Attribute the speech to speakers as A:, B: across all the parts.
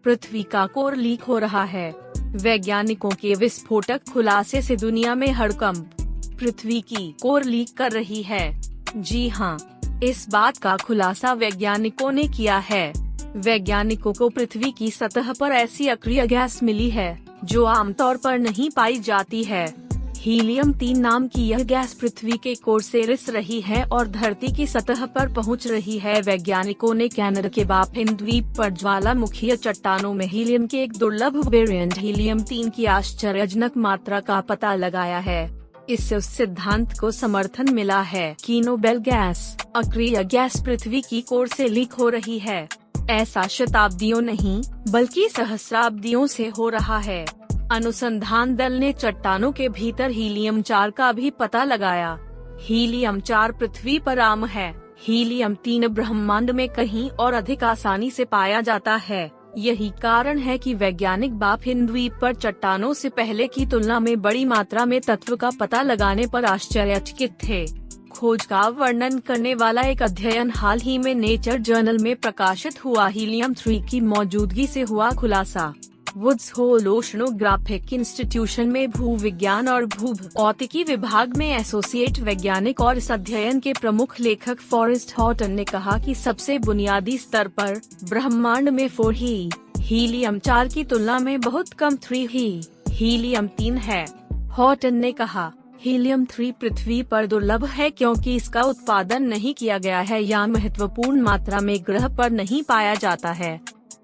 A: पृथ्वी का core leak हो रहा है। वैज्ञानिकों के विस्फोटक खुलासे से दुनिया में हड़कंप। पृथ्वी की कोर लीक कर रही है। जी हाँ, इस बात का खुलासा वैज्ञानिकों ने किया है। वैज्ञानिकों को पृथ्वी की सतह पर ऐसी अक्रिय गैस मिली है जो आमतौर पर नहीं पाई जाती है। हीलियम-3 नाम की यह गैस पृथ्वी के कोर से रिस रही है और धरती की सतह पर पहुंच रही है। वैज्ञानिकों ने कनाडा के बाफिन द्वीप पर ज्वालामुखीय चट्टानों में हीलियम के एक दुर्लभ वेरिएंट हीलियम-3 की आश्चर्यजनक मात्रा का पता लगाया है। इससे उस सिद्धांत को समर्थन मिला है कि नोबेल गैस, अक्रिय गैस पृथ्वी की कोर से लीक हो रही है। ऐसा शताब्दियों नहीं बल्कि सहस्राब्दियों से हो रहा है। अनुसंधान दल ने चट्टानों के भीतर हीलियम-4 का भी पता लगाया। हीलियम-4 पृथ्वी पर आम है। हीलियम-3 ब्रह्मांड में कहीं और अधिक आसानी से पाया जाता है। यही कारण है कि वैज्ञानिक बाफिन द्वीप पर चट्टानों से पहले की तुलना में बड़ी मात्रा में तत्व का पता लगाने पर आश्चर्यचकित थे। खोज का वर्णन करने वाला एक अध्ययन हाल ही में नेचर जर्नल में प्रकाशित हुआ। हीलियम-3 की मौजूदगी से हुआ खुलासा। वुड्स होल ओशनोग्राफिक इंस्टीट्यूशन में भूविज्ञान और भूभौतिकी विभाग में एसोसिएट वैज्ञानिक और इस अध्ययन के प्रमुख लेखक फॉरेस्ट हॉटन ने कहा कि सबसे बुनियादी स्तर पर ब्रह्मांड में 4 ही हीलियम-4 की तुलना में बहुत कम 3 ही हीलियम-3 है। हॉटन ने कहा, हीलियम-3 पृथ्वी पर दुर्लभ है क्योंकि इसका उत्पादन नहीं किया गया है या महत्वपूर्ण मात्रा में ग्रह पर नहीं पाया जाता है।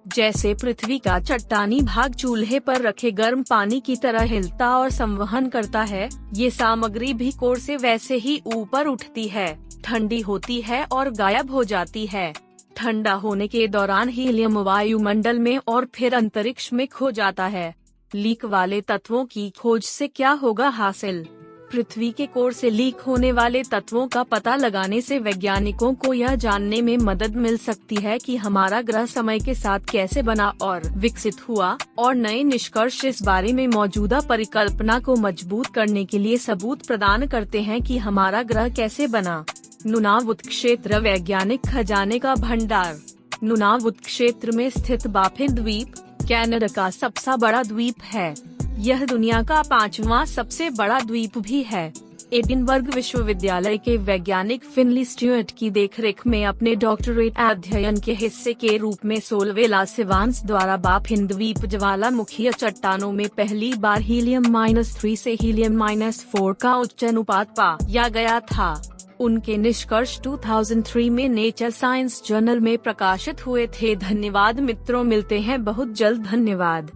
A: जैसे पृथ्वी का चट्टानी भाग चूल्हे पर रखे गर्म पानी की तरह हिलता और संवहन करता है, ये सामग्री भी कोर से वैसे ही ऊपर उठती है, ठंडी होती है और गायब हो जाती है। ठंडा होने के दौरान हीलियम वायुमंडल में और फिर अंतरिक्ष में खो जाता है। लीक वाले तत्वों की खोज से क्या होगा हासिल? पृथ्वी के कोर से लीक होने वाले तत्वों का पता लगाने से वैज्ञानिकों को यह जानने में मदद मिल सकती है कि हमारा ग्रह समय के साथ कैसे बना और विकसित हुआ, और नए निष्कर्ष इस बारे में मौजूदा परिकल्पना को मजबूत करने के लिए सबूत प्रदान करते हैं कि हमारा ग्रह कैसे बना। नुनावुत क्षेत्र वैज्ञानिक खजाने का भंडार। नुनावुत क्षेत्र में स्थित बाफिन द्वीप कनाडा का सबसे बड़ा द्वीप है। यह दुनिया का 5वां सबसे बड़ा द्वीप भी है। एडिनबर्ग विश्वविद्यालय के वैज्ञानिक फिनली स्ट्यूअर्ट की देखरेख में अपने डॉक्टरेट अध्ययन के हिस्से के रूप में सोलवेला सिवान्स द्वारा बाफिन द्वीप ज्वालामुखीय चट्टानों में पहली बार हीलियम-3 से हीलियम-4 का उच्च अनुपात पाया गया था। उनके निष्कर्ष 2003 में नेचर साइंस जर्नल में प्रकाशित हुए थे। धन्यवाद मित्रों, मिलते हैं बहुत जल्द। धन्यवाद।